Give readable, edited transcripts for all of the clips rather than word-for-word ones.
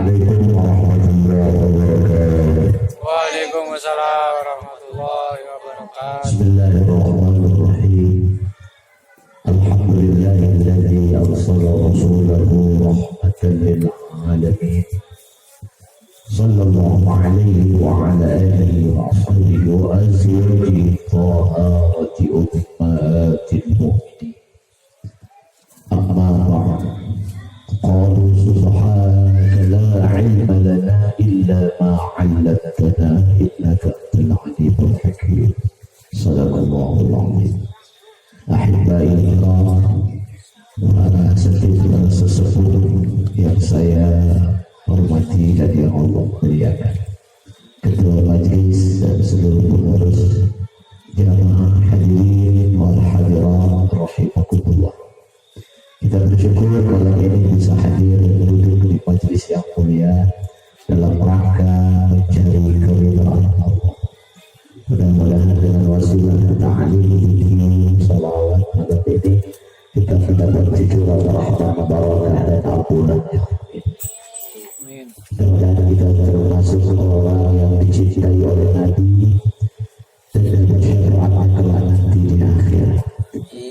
Assalamualaikum warahmatullahi wabarakatuh. Waalaikumsalam warahmatullahi wabarakatuh. Bismillahirrahmanirrahim. Alhamdulillahilladzi arsala rasulahu rahmatan lil alamin. Sallallahu alaihi wa ala alihi wa ashabihi wa azwajihi taharati ummahatil mu'minin. Amma ba'd. Qalu subhanaka la ilma lana illa ma 'allamtana innaka antal alimul hakim. Sadaqallahul azim. Ahibbai kiram, para setiap sesepuh yang saya hormati dan yang Allah muliakan, ketua majlis dan seluruh pengurus jamaah hadirin wal hadirat rahimakumullah. Kita bersyukur malam ini bisa hadir dan duduk di majlis yang mulia dalam rangka mencari keridhaan Allah. Mudah-mudahan dengan wasilah ta'lim, zikir, salawat malam ini kita mendapat cucuran rahmat, barakah dan ampunannya. Dan kita termasuk orang yang dicintai oleh Nabi dan dapat syafaatnya kelak nanti di akhirat.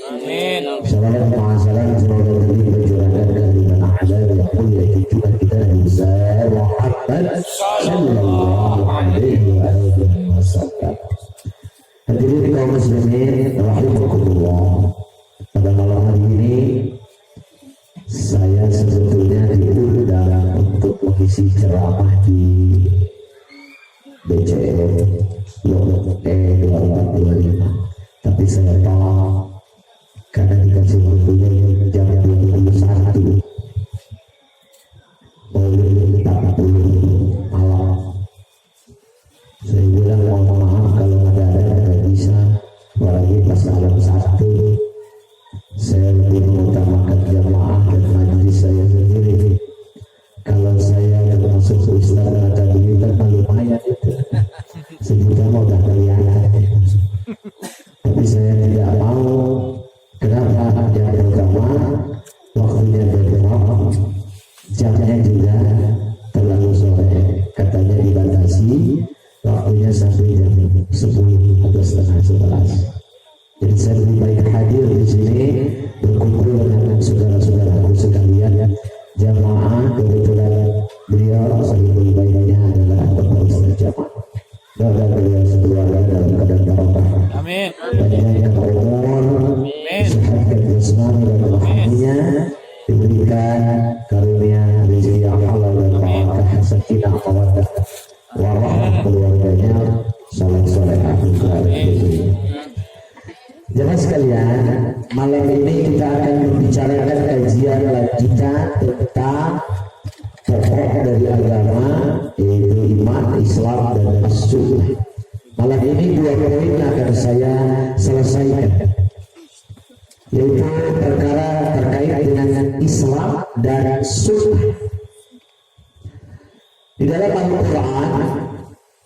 Amin. Salawat ma'asalam semoga diri bercurahkan kehadiran a'la yang mulia junjungan kita Nabi besar Muhammad sallallahu alaihi wasallam. Hadirin kaum muslimin rahimakumullah, pada malam hari ini saya sebetulnya diundang untuk mengisi ceramah di BCM Blok E 2425, tapi saya tolak karena dikasih waktunya jam 21 boleh 40 malam. Saya bilang mohon maaf kalau nggak bisa, apalagi pas malam 1 saya lebih mengutamakan jamaah dan majlis saya sendiri. Kalau saya termasuk Ustaz tadi kan lumayan itu, sejuta mau udah kelihatan. Tapi saya tidak mau. Kenapa? Yang pertama, waktunya berjamaah, jamnya juga terlalu sore, katanya dibatasi waktunya sampai jam 10 atau setengah 11. Jadi saya lebih baik hadir di sini berkumpul dengan saudara-saudara sekalian. Jamaah kebetulan beliau lebih baiknya adalah pengurus jamaah. Doa beliau sekeluarga dalam keadaan barokah. Amin. Panjangnya umur, sehat dan jasmani dan rohaninya, diberikan karunia rezeki yang halal dan barakah, sakinah mawaddah warahmah keluarganya, saleh-saleh ahli keluarga. Jemaah sekalian, malam ini kita akan membicarakan kajian lanjutan tentang pokok dari agama, yaitu iman, Islam, dan as-sunnah. Malam ini 2 poin akan saya selesaikan, yaitu perkara terkait dengan Islam dan sunnah. Di dalam Al-Quran,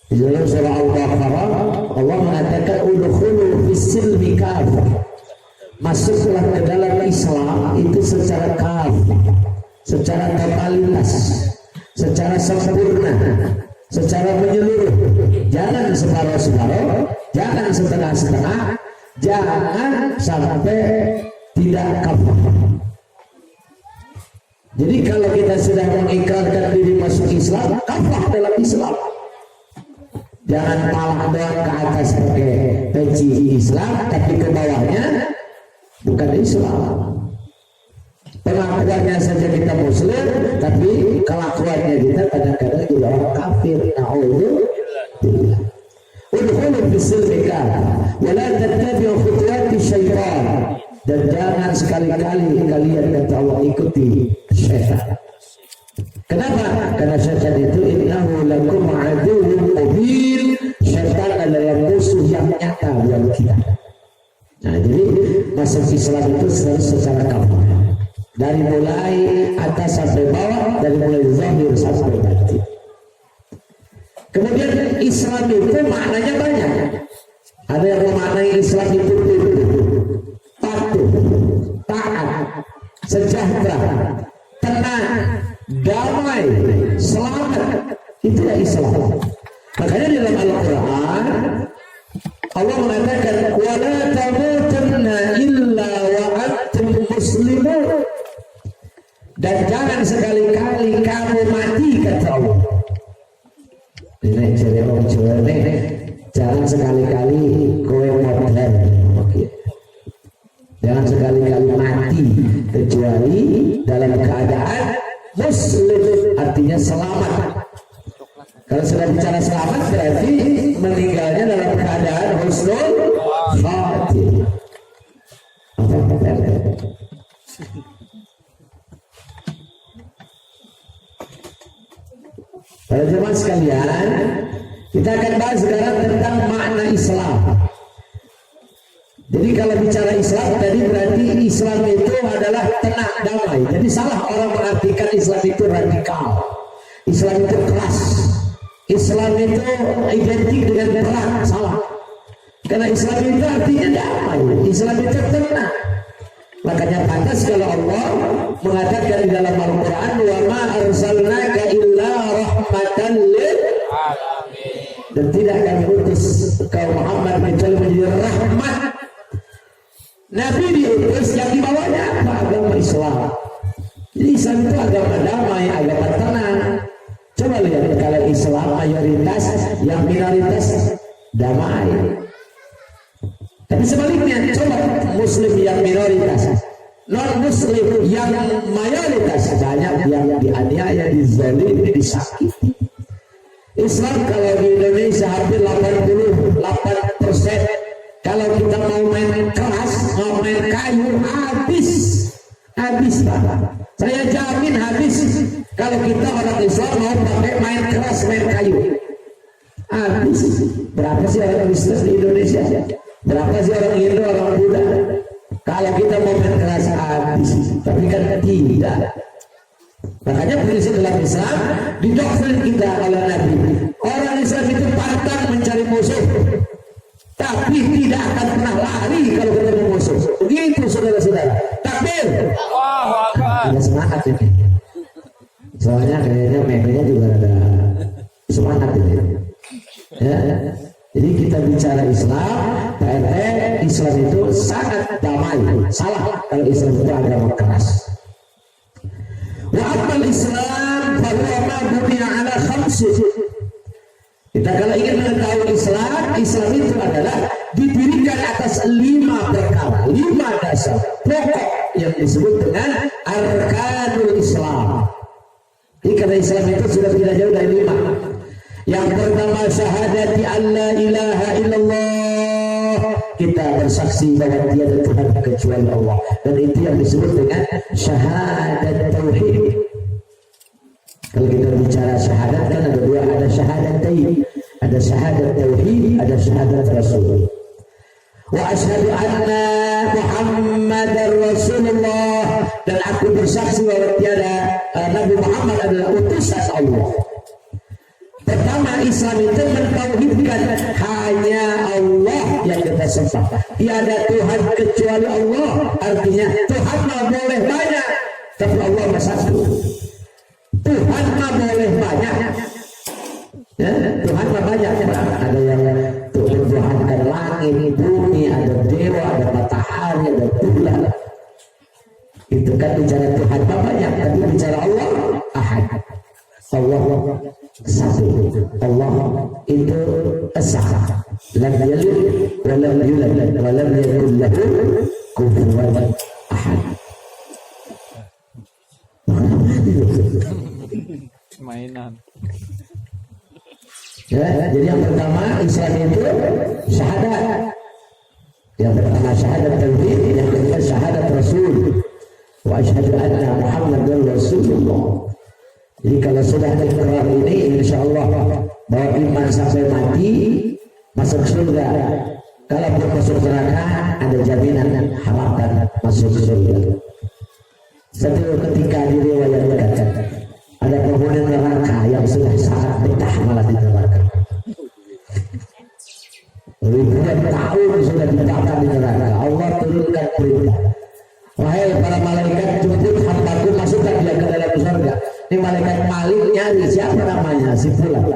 di dalam surah Al-Baqarah, Allah mengatakan udkhulu fis-silmi kafah. Masuklah ke dalam Islam itu secara kafah, secara totalitas, secara sempurna, secara menyeluruh. Jangan separuh-separuh, jangan setengah-setengah, jangan sampai tidak kafah. Jadi kalau kita sudah mengikrarkan diri masuk Islam, kafah dalam Islam. Jangan malah doang ke atas pakai peci Islam, tapi ke bawahnya bukan Islam. Pengakuannya saja kita Muslim, tapi kelakuannya kita kadang-kadang juga orang kafir. Na'udzubillah. Udkhulu fis-silmi kafah wa la tattabi'u khutuwati syaitan. Dan jangan sekali-kali kalian kata Allah ikuti syaitan. Kenapa? Karena syaitan itu innahu lakum aduwwun mubin. Syaitan adalah musuh yang nyata bagi kita. Nah, jadi masuk Islam itu secara kafah. Dari mulai atas sampai bawah, dari mulai zahir sampai batin. Kemudian Islam itu maknanya banyak. Ada yang memaknai Islam itu patuh, taat, sejahtera, tenang, damai, selamat. Itulah Islam. Makanya dalam Al-Quran Allah mengatakan wala tamutunna illa wa antum muslimun, dan jangan sekali-kali kamu mati, kata Allah. Ini jadi orang Jawa ini, jangan sekali-kali kowe modern. Jangan sekali-kali mati kecuali dalam keadaan muslim, artinya selamat. Kalau sudah bicara selamat berarti meninggalnya dalam keadaan husnul khatimah. Para jemaah sekalian, kita akan bahas sekarang tentang makna Islam. Jadi kalau bicara Islam tadi berarti Islam itu adalah tenang, damai. Jadi salah orang mengartikan Islam itu radikal, Islam itu keras, Islam itu identik dengan perang. Salah. Karena Islam itu artinya damai, Islam itu tenang. Makanya pantas kalau Allah mengatakan di dalam Al-Quran wa ma arsalnaka illa rahmatan lil alamin, dan tidak kami utus kaum Muhammad kecuali menjadi rahmat. Nabi diutus yang dibawanya apa? Agama Islam. Jadi Islam itu agama damai, agama tenang. Coba lihat kalau Islam mayoritas, yang minoritas damai. Tapi sebaliknya, coba Muslim yang minoritas, non-Muslim yang mayoritas, banyak yang dianiaya, dizalimi, disakiti. Islam kalau di Indonesia hampir 88%. Kalau kita mau main keras, mau main kayu, habis Pak. Saya jamin habis. Kalau kita orang Islam mau pakai main keras, main kayu, habis. Berapa sih orang Islam di Indonesia? Berapa sih orang Indo, orang Buddha? Kalau kita mau main keras, habis. Tapi kan tidak. Makanya prinsip dalam Islam didoktrin kita oleh Nabi. Orang Islam itu pantang mencari musuh, tapi tidak akan pernah lari kalau ketemu musuh. Begitu saudara-saudara. Takbir. Allahu Akbar. Ada semangat ini. Soalnya kayaknya media juga ada semangat ini. Ya. Jadi kita bicara Islam, PRT Islam itu sangat damai. Salah kalau Islam itu agama keras. Wa amal Islam bahwa ma bunya ala khamsi. Kita kalau ingin mengetahui Islam, Islam itu adalah didirikan atas 5 perkara, 5 dasar pokok yang disebut dengan arkanul Islam. Jadi karena Islam itu sudah tidak jauh dari 5. Yang pertama syahadati an la ilaha illallah, kita bersaksi bahwa tiada Tuhan kecuali Allah, dan itu yang disebut dengan syahadat tauhid. Kalau kita bicara syahadat kan ada 2, ada syahadat tauhid, ada syahadat tauhid, ada syahadat rasul. Wa asyhadu anna Muhammadar Rasulullah, dan aku bersaksi bahwa tiada Nabi Muhammad adalah utusan Allah. Pertama, Islam itu mentauhidkan hanya Allah yang kita sembah. Tiada Tuhan kecuali Allah. Artinya Tuhan mah boleh banyak, tapi Allah mah satu. Tuhan mah boleh banyak, ya, Tuhan mah banyak. Ada yang Tuhankan langit, bumi, ada dewa, ada matahari, ada bulan. Itu kan bicara Tuhan mah banyak, tapi bicara Allah ahad. Allah satu. Allah itu esa, lam yalid wa lam yulad wa lam yakul lahu kufuwan ahad. Mainan. Ya, jadi yang pertama Islam itu syahadat. Yang pertama syahadat tauhid, yang kedua syahadat rasul. Wa asyhadu anna Muhammadar Rasulullah. Jadi kalau sudah terkerar ini, insya Allah bahwa iman sampai mati masuk surga. Kalau belum masuk neraka, ada jaminan harapan masuk surga. Satu ketika diriwayatkan ada penghuni neraka yang sudah sangat betah malah di neraka. Ribuan tahun sudah ditakar di neraka. Allah turunkan perintah, wahai para malaikat, jemput hambaku, masukkan dia ke dalam surga. Ini Malik nyari siapa namanya, si fulan.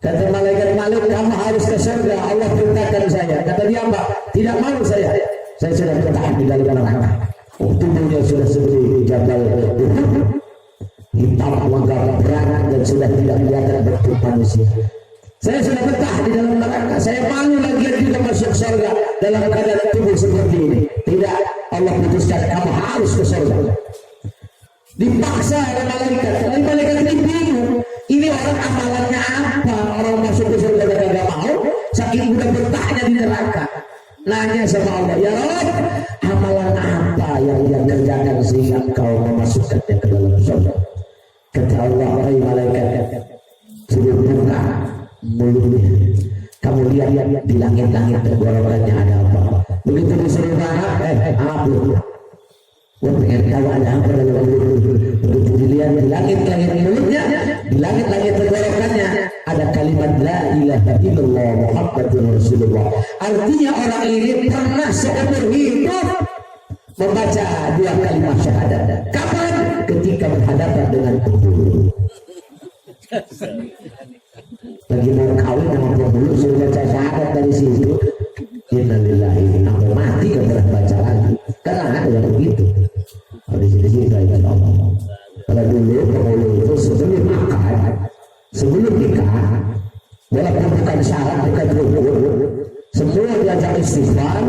Kata malaikat Malik, kamu harus ke surga, Allah perintahkan saya. Kata dia, Mbak, tidak mau saya sudah bertahan di dalam neraka. Oh, tubuhnya sudah seperti jabal Uhud, hitam wanggar berat dan sudah tidak kelihatan bentuk manusia. Saya sudah betah di dalam neraka, saya malu lagi juga masuk surga dalam keadaan tubuh seperti ini. Tidak, Allah putuskan kamu harus ke surga. Dipaksa oleh malaikat. Lalu malaikat ini bingung. Ini orang amalannya apa? Orang masuk ke surga dan tidak mau, saking udah bertahnya di neraka. Nanya sama Allah, ya Allah, amalan apa yang dia kerjakan sehingga engkau memasukkannya ke dalam surga? Kata Allah, wahai malaikat, suruh buka mulutnya. Kamu lihat di langit-langit tenggorokannya ada apa? Begitu disuruh buka, apa? Wah, pengen tahu ada apa dalam mulut. Begitu dilihat di langit-langit mulutnya, di langit-langit tenggorokannya ada kalimat la ilaha illallah Muhammadur Rasulullah. Artinya orang ini pernah seumur hidup membaca dua kalimat syahadat. Kapan? Ketika berhadapan dengan pembunuh. Lagi mau kawin sama pembunuh sudah baca syahadat dari situ. Innalillahi, sampai mati gak pernah baca lagi. Karena ada yang begitu. Kalau di sini kita ingat Allah. Kalau dulu pembunuh itu sebelum makan, sebelum nikah, walaupun bukan syarat, bukan rukun, semua diajak istighfar,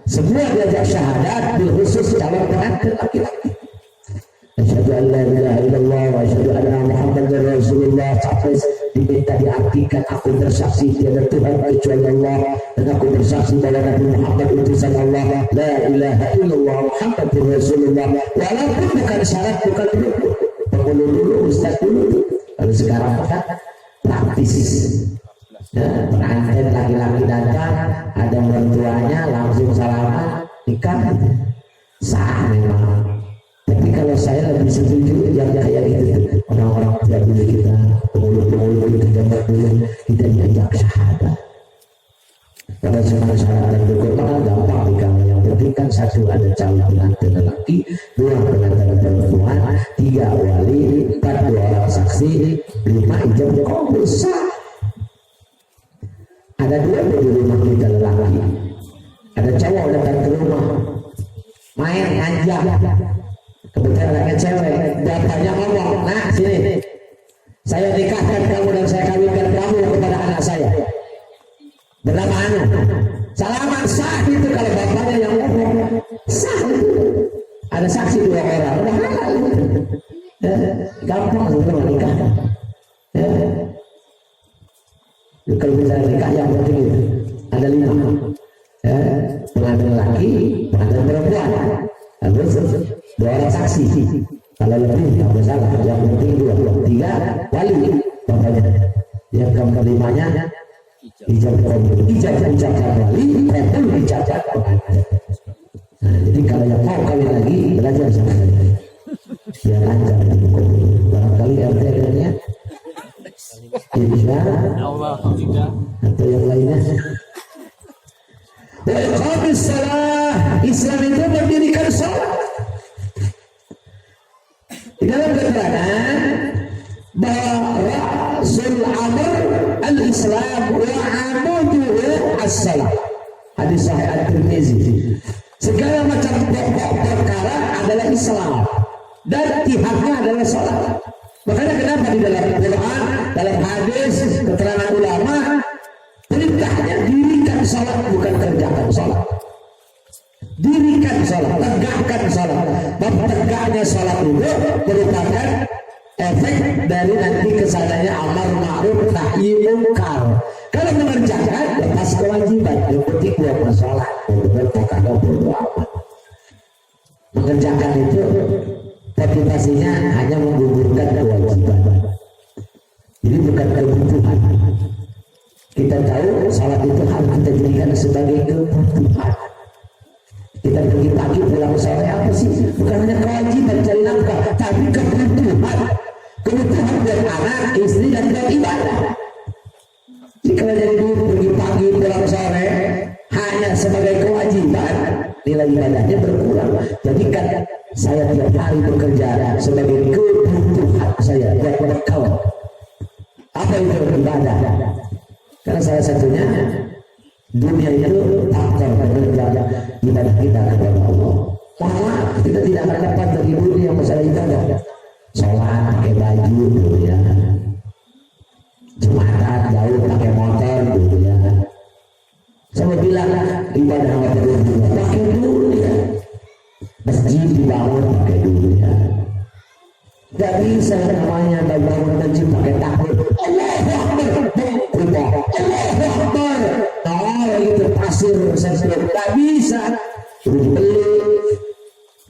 semua diajak syahadat, bil khusus calon pengantin laki-laki. Asyhadu an la ilaha illallah wa asyhadu anna Muhammadar Rasulullah. Sampai diminta diartikan, aku bersaksi tiada Tuhan kecuali Allah, dan aku bersaksi bahwa Nabi Muhammad utusan Allah. La ilaha illallah Muhammadur Rasulullah. Walaupun bukan syarat, bukan rukun. Penghulu dulu, ustaz dulu. Kalau sekarang kan praktis. Pengantin laki-laki datang, ada mertuanya, langsung salaman, nikah, sah memang. Tapi kalau saya lebih setuju yang kayak gitu, orang-orang tua dulu kita, penghulu-penghulu itu zaman dulu kita diajak syahadat. Kalau cuma syahadat dan rukun kan gampang nikahnya. Yang penting kan satu ada calon pengantin lelaki, dua pengantin perempuan, tiga wali, empat dua orang saksi, lima ijab kabul sah. Ada dua di rumah kita lelaki, ada cowok datang ke rumah main aja, kebetulan anaknya cewek, bapaknya ngomong, nah sini saya nikahkan kamu dan saya kawinkan kamu kepada anak saya bernama Anu. Salaman sah itu kalau bapaknya yang ngomong, sah itu. Ada saksi dua orang, udah halal itu. Gampang untuk nikah. Kalau misalnya nikah yang penting itu ada 5, pengantin laki, pengantin perempuan, terus 2 orang saksi. Kalau lebih nggak masalah, yang penting 2, 3 wali bapaknya. Yang kelimanya ijab kabul, ijab wali, kabul ijab pengantin. Nah, jadi kalau yang mau kawin lagi belajar sama saya. Ya lancar barangkali RT-nya. Insya Allah tidak. atau yang lainnya. Iqamis salah, Islam itu mendirikan salat. Di dalam keterangan bahwa Rasul Amr al-Islam wa amuduhu as-salat. Hadis sahih At-Tirmizi. Segala macam pokok perkara adalah Islam dan tihannya adalah salat. Makanya kenapa di dalam Quran, dalam hadis, keterangan ulama, perintahnya dirikan salat, bukan kerjakan salat. Dirikan salat, tegakkan salat. Tegaknya salat itu merupakan efek dari nanti kesananya amar ma'ruf nahi munkar. Kalau mengerjakan lepas kewajiban, yang penting dia bersalat, benar kagak bodo amat. Mengerjakan itu motivasinya hanya menggugurkan kewajiban. Jadi bukan kebutuhan. Kita tahu salat itu harus kita jadikan sebagai kebutuhan. Kita pergi pagi pulang sore apa sih? Bukan hanya kewajiban cari nafkah, tapi kebutuhan. Kebutuhan buat anak, istri dan buat ibadah. Jadi kalau jadi pergi pagi pulang sore hanya sebagai kewajiban, nilai ibadahnya berkurang. Jadi kan saya tiap hari bekerja sebagai kebutuhan saya. saya buat bekal. Apa itu ibadah? Karena salah satunya dunia itu faktor penunjang ibadah kita kepada Allah. Maaf, kita tidak akan dapat dari dunia masalah ibadah. Sholat pakai baju dulu ya, Jumatan jauh pakai motor dulu ya. Saya bilang ibadah pakai dulu ya. Masjid dibangun pakai dulu ya. Gak bisa namanya bangun masjid pakai takbir. Allahu Akbar. Allahu Akbar. Oh itu pasir saya gak bisa. Beli.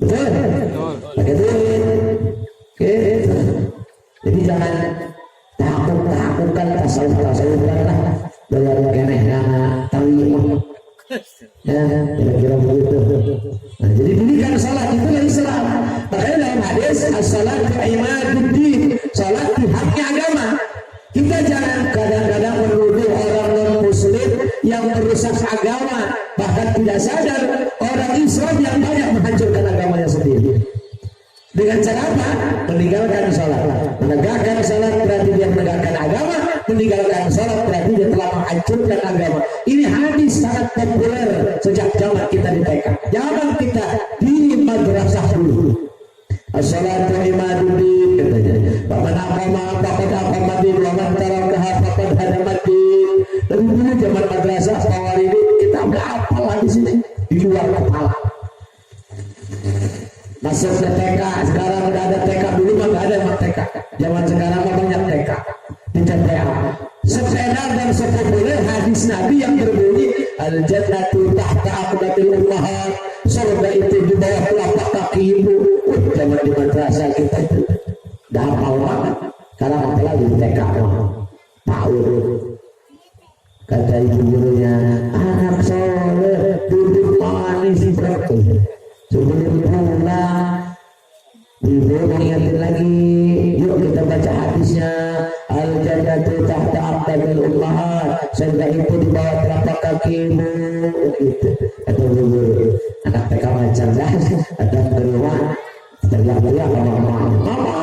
Betul? Pakai duit. Oke. Jadi jangan takutkan tasawuf-tasawufkan lah. Bayar kene tahu ya kira-kira begitu. Nah, jadi dirikan salat itulah Islam. Makanya dalam hadis as-salatu imaduddin, salat itu haknya agama. Kita jangan kadang-kadang menuduh orang non-muslim yang merusak agama, bahkan tidak sadar orang Islam yang banyak menghancurkan agamanya sendiri. Dengan cara apa? Meninggalkan sholat. Menegakkan sholat berarti dia menegakkan agama. Meninggalkan sholat berarti dia telah menghancurkan agama. Ini hadis sangat populer sejak zaman kita di TK. Zaman kita di madrasah dulu. As-salatu imaduddin katanya. Paman aqama faqad aqamaddin wa man tarakaha faqad hadamaddin. Lebih dulu zaman madrasah Mawaridin kita nggak hafal di sini di luar kepala. Masuk ke TK, sekarang udah ada TK, dulu mah nggak ada emang TK. Zaman sekarang mah banyak TK di TPA. Sepedar dan sepopuler hadis Nabi yang berbunyi al-jannatu tahta aqdatil ummahat, surga itu di bawah telapak kaki ibu. Zaman di madrasah kita itu dah hafal banget. Sekarang apalagi di TK mah tahu. Kata ibu gurunya, anak soleh duduk manis berarti. Sebelum pulang, ibu mengingatkan lagi, yuk kita baca hadisnya. Al-jannatu tahta aqdatil ummahat, surga itu di bawah telapak kakimu. Gitu. Kata ibu, anak TK macam dah, datang ke rumah, teriak-teriak sama mama,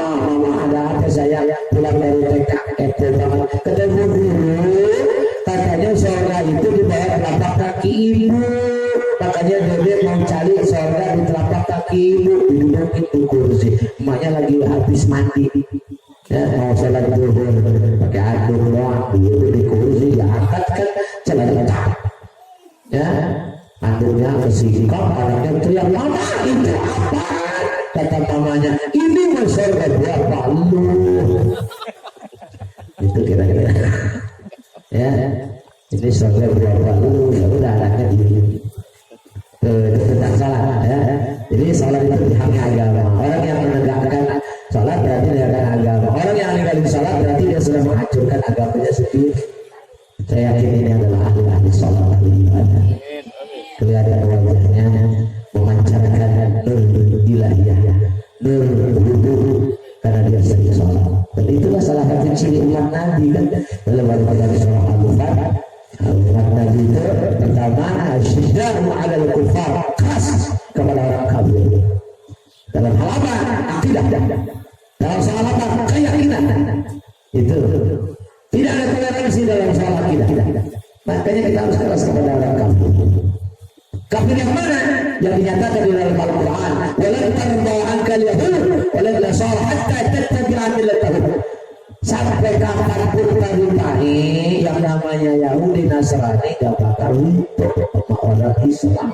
ada apa saya pulang dari TK, kepo banget. Kata ibu, katanya surga itu di bawah telapak kaki ibu. Makanya dia mau cari surga di telapak kaki ibu, didudukin di kursi. Emaknya lagi habis mandi, ya mau sholat zuhur pakai aduk doang, di kursi diangkat kan celana tak, ya aduknya kesikap, anaknya teriak, mama itu apa? Kata mamanya, ini mau surga berapa lu? Itu kira-kira, ya ini surga berapa lu? Ya udah anaknya diem. Tentang salat ya. Jadi salat itu haknya agama. Orang yang menegakkan salat berarti menegakkan agama. Orang yang meninggalkan salat berarti dia sudah menghancurkan agamanya sendiri. Saya yakin ini adalah ahli salat, ahli ibadah. Kelihatan wajahnya memancarkan nur ilahiyah, nur wudhu karena dia sering salat. Dan itulah salah satu ciri umat Nabi kan dalam Al-Qur'an surah Al-Fatihah. Umat Nabi itu pertama asyidda'u 'alal kufar, keras kepada orang kafir. Dalam hal apa? Akidah. Dalam soal apa? Keyakinan. Itu tidak ada toleransi dalam soal akidah. Makanya kita harus keras kepada orang kafir. Kafir yang mana? Yang dinyatakan di dalam Al-Quran. Walan tarda 'ankal yahud walan nasara hatta tattabi'a millatahum. Sampai kapanpun tarik yang namanya Yahudi Nasrani gak bakal untuk sama orang Islam.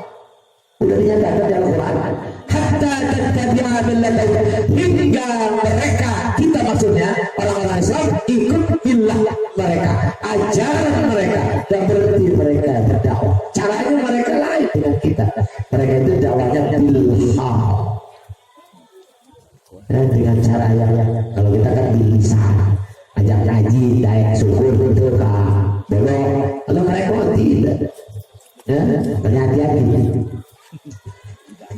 Udah dinyatakan dalam Quran. Hatta tattabi'a millatahum, hingga mereka, kita maksudnya orang-orang Islam ikut billah mereka, ajaran mereka, dan berhenti mereka berdakwah. Caranya mereka lain dengan kita. Mereka itu dakwahnya billah. Dengan cara yang kalau kita kan bilisan, ajak ngaji, dayak syukur gitu kan, belok. Kalau mereka tidak, ya berhati-hati.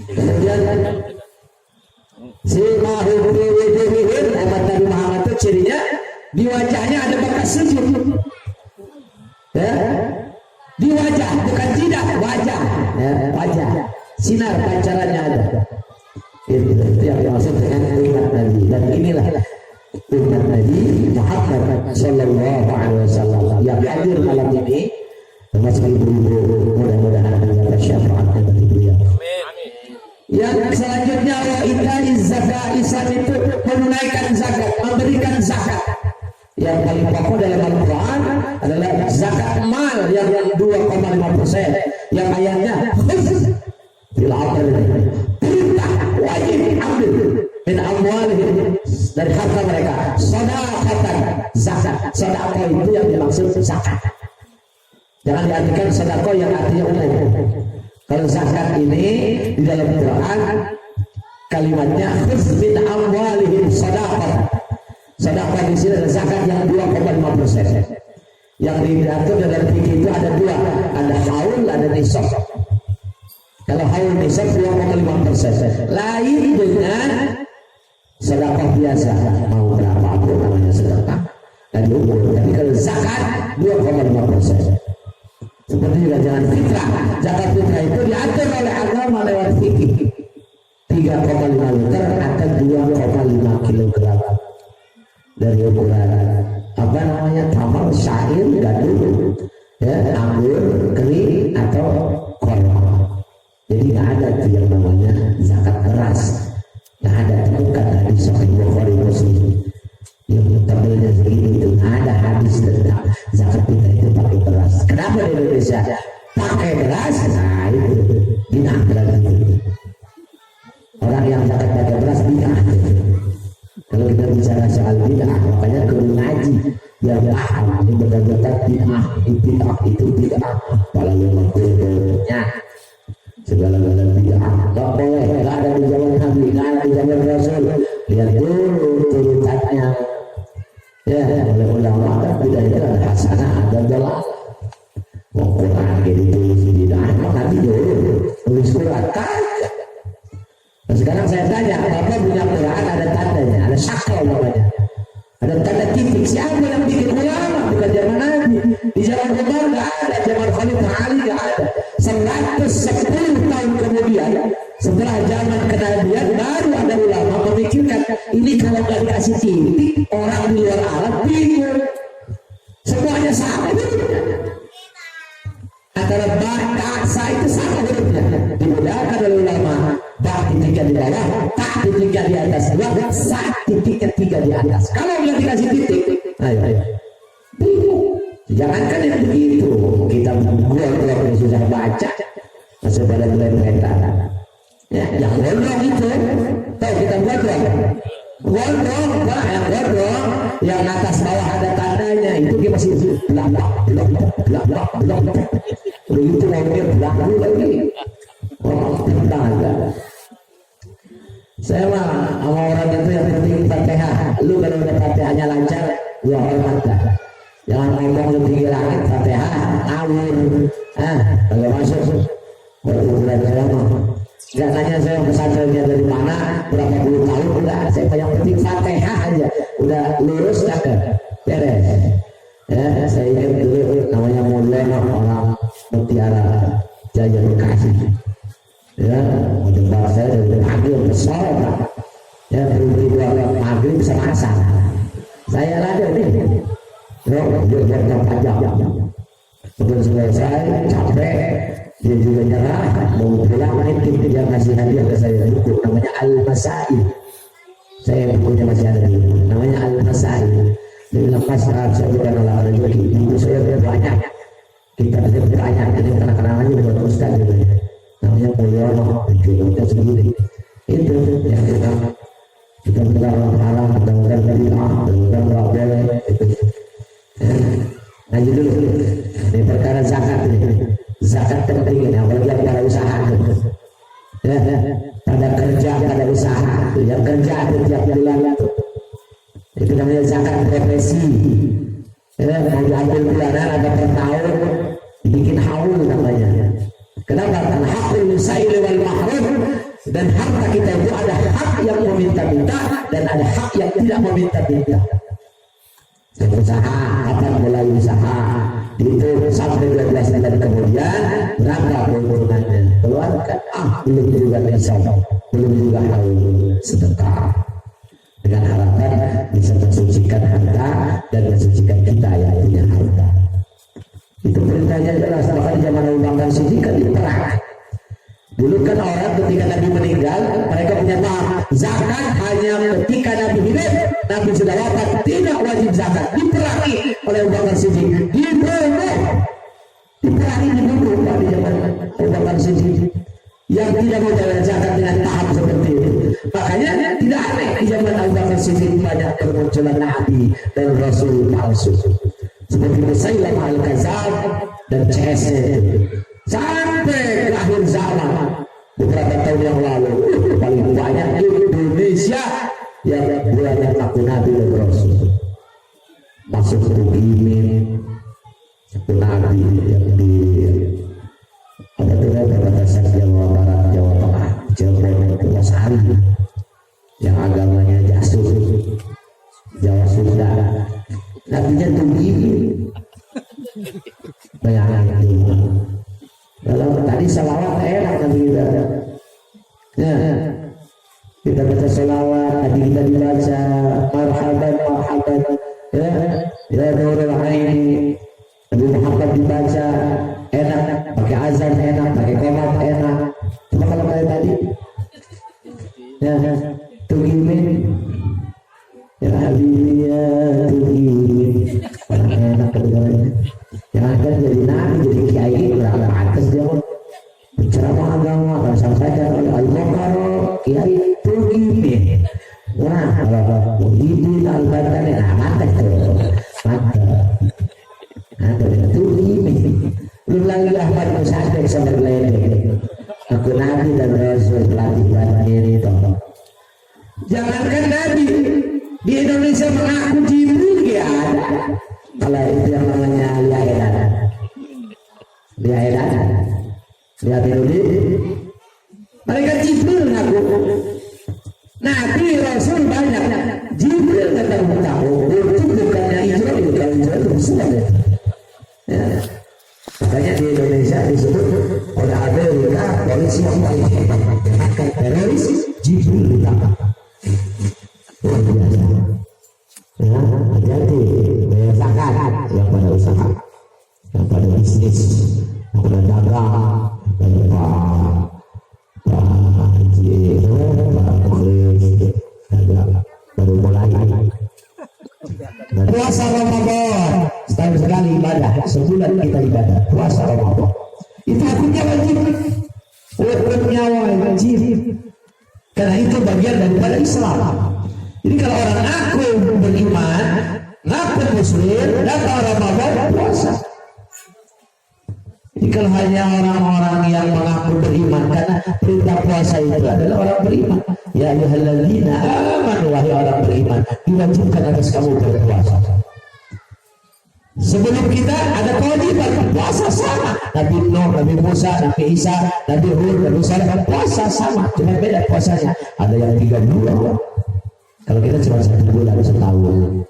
Kemudian si mahubudin Ahmad Nabi Muhammad itu cirinya di wajahnya ada bekas sujud, ya di wajah, bukan tidak, wajah, ya, wajah, sinar pancarannya ada. Itu yang dimaksud dengan umat Nabi. Dan inilah umat Nabi Muhammad Sallallahu Alaihi Wasallam yang hadir malam ini, termasuk ibu-ibu, mudah-mudahan mendapat syafaatnya dari beliau. Yang selanjutnya wa itai zakat, Islam itu menunaikan zakat, memberikan zakat. Yang paling pokok dalam Al-Quran adalah zakat mal yang 2,5%. Yang ayatnya bil adl, perintah wajib ambil min amwalihim, dari harta mereka, sedekah, zakat. Sedekah itu yang dimaksud zakat. Jangan diartikan sedekah yang artinya umum. Kalau zakat ini di dalam Quran kalimatnya khudz min amwalihim sadaqah. Sedekah di sini ada zakat yang 2,5%. Yang diatur dalam fikih itu ada dua, ada haul, ada nisab. Kalau haul nisab 2,5%. Lain dengan sedekah biasa, mau berapa pun namanya sedekah dan diukur. Tapi kalau zakat 2,5%. Seperti juga jangan fitrah. Zakat fitrah itu diatur oleh agama lewat fikih. 3,5 liter atau 2,5 kilogram dari ukuran apa namanya tamar, syair, gandum, ya, anggur, kering atau korma. Jadi nggak ada tuh yang namanya zakat beras. Nggak ada, bukan hadis Sahih Bukhari Muslim yang tabelnya segitu itu. Nggak ada hadis tentang zakat fitrah itu pakai beras. Kenapa di Indonesia pakai beras? Nah itu bid'ah berarti. Orang yang zakat pakai beras bid'ah. Kalau kita bicara soal bid'ah, makanya kudu ngaji biar paham ini benar-benar bid'ah, itu bid'ah. Kalau memang kudunya segala-gala bid'ah nggak boleh, nggak ada di zaman Nabi, nggak ada di zaman Rasul. Lihat dulu turutannya. Ya, oleh ulama kan bid'ah itu ada hasanah, ada jalal. Mau Quran gitu tulis bid'ah, maka dulu tulis Quran kagak. Nah, sekarang saya tanya, Bapak punya Quran ada tandanya, ada syakal namanya, ada tanda titik. Siapa yang bikin ulama? Bukan zaman Nabi. Di zaman Umar nggak ada, zaman Khalifah Ali nggak ada. 110 tahun kemudian setelah zaman kenabian baru ada ulama memikirkan ini kalau nggak dikasih titik orang di luar alam bingung. Semuanya sama hurufnya. Antara ba, ta, sa itu sama hurufnya. Dibedakan oleh ulama. Ba titiknya di bawah, ta titiknya di atas, sa titiknya 3 di atas. Kalau nggak dikasih titik, ayo. Jangankan yang begitu, kita gua sudah baca masih pada geleng-geleng. Ya, yang gondrong itu, tahu kita gondrong, yang atas bawah ada tandanya itu kita masih belak. Begitu mobil belak lagi. Saya mah sama orang itu yang penting Fatihah. Lu kalau udah Fatihahnya lancar, ya hormat dah. Jangan ngomong lu tinggi langit Fatihah, ngawur. Kalau masuk, baru saya mah. Gak tanya saya pesantrennya dari mana, berapa puluh tahun, udah. Saya yang penting Fatihah aja, udah lurus cakep, beres. Ya, saya ingat dulu namanya Mulana, orang Mutiara Jaya Bekasi. Ya, menjembat saya dari maghrib ke sore, Pak. Ya, berhenti 2 maghrib sama asar. Saya lada nih, dia panjang. Kemudian selesai, capek, dia juga nyerah, mau pulang, nitip dia ngasih hadiah ke saya buku, namanya Al-Masai. Saya bukunya masih ada di buku, namanya Al-Masai. Dia bilang, Mas, saya bukan orang rezeki, ibu saya banyak. Kita banyak, ini kenal-kenalannya dengan Ustaz. Namanya Mulyono, kita sendiri. Itu yang kita melarang, kita bid'ah, kita nggak boleh. Itu. Ngaji dulu. Ini perkara zakat ini. Zakat penting ini, apalagi pada usaha. Ya, pada kerja, pada usaha. Yang kerja itu tiap bulan itu namanya zakat profesi. Ya, mau diambil bulanan atau per tahun, dibikin haul namanya. Kenapa? Karena hakul misail wal mahrum, dan harta kita itu ada hak yang meminta-minta dan ada hak yang tidak meminta-minta. Usaha, kapan mulai usaha itu sampai 12 bulan kemudian berapa keuntungannya? Keluarkan, belum juga besok, belum juga haul sedekah. dengan harapan bisa mensucikan harta dan mensucikan kita yang punya harta. Itu perintahnya jelas. Bahkan di zaman Abu Bakar Siddiq kan diperang. Dulu kan orang ketika Nabi meninggal, mereka punya paham zakat hanya ketika Nabi hidup, Nabi sudah wafat tidak wajib zakat. Diperangi oleh Abu Bakar Siddiq, dibunuh, diperangi dibunuh di zaman Abu Bakar Siddiq yang tidak mau bayar zakat dengan tahap seperti itu. Makanya tidak aneh di zaman Abu Bakar Siddiq banyak bermunculan Nabi dan Rasul palsu seperti Musailamah al-Kadzdzab dan CS sampai akhir zaman beberapa tahun yang lalu paling banyak di Indonesia yang banyak ngaku Nabi dan Rasul masuk ke imin Nabi yang di apa itu perbatasan Jawa Barat, Jawa Tengah, Cirebon, Purwosari yang agamanya Jasus, Jawa Sunda. Nabinya tuh gini, bayangkan itu. Kalau tadi salawat enak Nabi kita, ya kita baca salawat, tadi kita dibaca marhaban marhaban, ya Nurul Aini, Nabi Muhammad dibaca enak, pakai azan enak, pakai qomat enak. Cuma kalau kayak tadi, ya tugimin, ya Habibi ya tugimin, enak kedengarannya. Jangan kan jadi nabi, jadi kiai, berapa atas dia berceramah agama, langsung saja oleh Al-Mukarram, kiai tugimin. Wah, kalau Muhyiddin Al-Badani, nah mantap tuh, mantap. Ada tugimin. Belum lagi Ahmad Musaddaq sama lain. Aku Nabi dan Rasul pelatih diri toh. Jangankan Nabi di Indonesia mengaku Jibril ya ada. Kalau itu yang namanya liaedan, lihat Indonesia. Mereka Jibril ngaku. Nabi Rasul banyak. Jibril nggak tahu. Itu bukannya Israel, bukan Israel itu Islam ya. Makanya di Indonesia disebut oleh Amerika polisi yang paling hebat menangkap teroris Jibril ditangkap. Luar biasa. Ya, hati-hati bayar zakat yang pada usaha, yang pada bisnis, yang pada dagang, dan Pak Haji, Pak Mukhlis, dagang baru mulai. Puasa Ramadan setahun sekali ibadah, sebulan kita ibadah. Puasa Ramadan itu hukumnya wajib, karena itu bagian daripada Islam. Jadi kalau orang ngaku beriman, ngaku muslim, datang Ramadan puasa. Jadi kalau hanya orang-orang yang mengaku beriman, karena perintah puasa itu adalah orang beriman. Ya ayyuhalladzina amanu, wahai orang beriman, diwajibkan atas kamu berpuasa. Sebelum kita ada kewajiban puasa sama. Nabi Nuh, Nabi Musa, Nabi Isa, Nabi Hud, Nabi Saleh puasa sama, cuma beda puasanya. Ada yang 3 bulan. Kalau kita cuma 1 bulan setahun.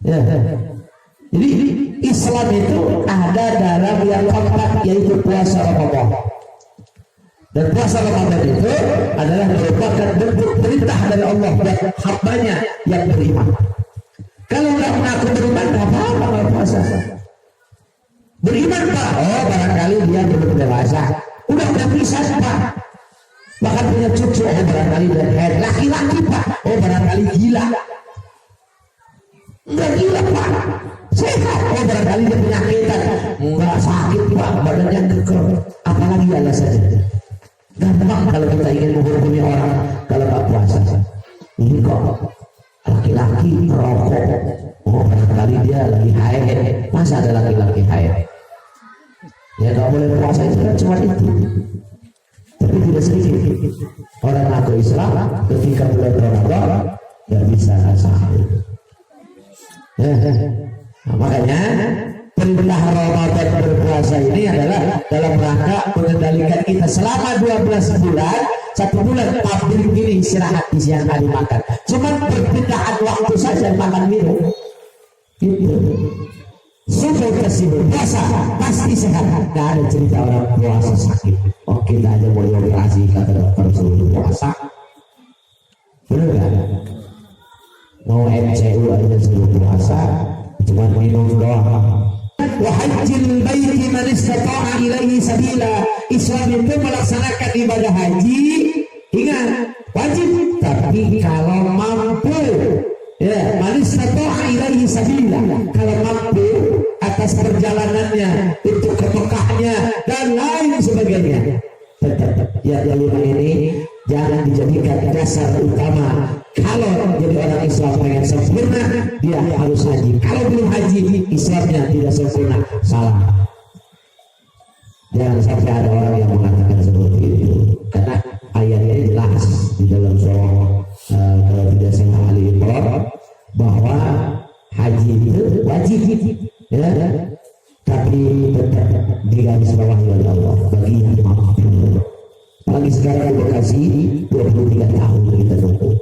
Ya. Jadi Islam itu ada dalam yang keempat, yaitu puasa Ramadan. Dan puasa Ramadan itu adalah merupakan bentuk perintah dari Allah buat hambanya yang beriman. Kalau nggak mengaku beriman, nggak apa-apa nggak puasa. Beriman Pak, oh barangkali dia belum dewasa, udah bisa Pak. Bahkan punya cucu, oh barangkali dia head. Laki-laki Pak, oh barangkali gila. Enggak gila Pak, sehat, oh barangkali dia penyakitan. Enggak sakit Pak, badannya keker. Apalagi alasannya. Gampang kalau kita ingin menghukumi orang kalau nggak puasa. Ini kok laki-laki merokok, oh barangkali dia lagi haid. Masa ada laki-laki haid? Ya nggak boleh puasa itu kan cuma itu. Tapi tidak sedikit orang ngaku Islam ketika bulan Ramadan nggak bisa sahur. Nah, makanya perintah Ramadan berpuasa ini adalah dalam rangka mengendalikan kita selama 12 bulan. 1 bulan tablik ini istirahat di siang hari makan. Cuman perpindahan waktu saja makan minum. Gitu. Sudah kasih puasa pasti sehat. Tidak ada cerita orang puasa sakit. Oh kita aja mau operasi kata dokter suruh puasa. Benar kan? MCU aja sebelum puasa cuma minum doang. Wa hajjil baiti man istata'a ilaihi sabila. Islam itu melaksanakan ibadah haji, ingat wajib, tapi kalau mampu, ya, man istata'a ilaihi sabila, kalau mampu atas perjalanannya untuk ke Mekahnya dan lain sebagainya. Tetap ya lima ini jangan dijadikan dasar utama. Kalau jadi orang Islam pengen sempurna, dia harus haji. Kalau belum haji, Islamnya tidak sempurna. Salah. Jangan sampai ada orang yang mengatakan seperti itu. Karena ayatnya jelas di dalam surah kalau tidak salah Ali Imran bahwa haji itu wajib, ya. Tapi tetap digarisbawahi oleh Allah bagi yang mampu. Apalagi sekarang di Bekasi 23 tahun kita tunggu.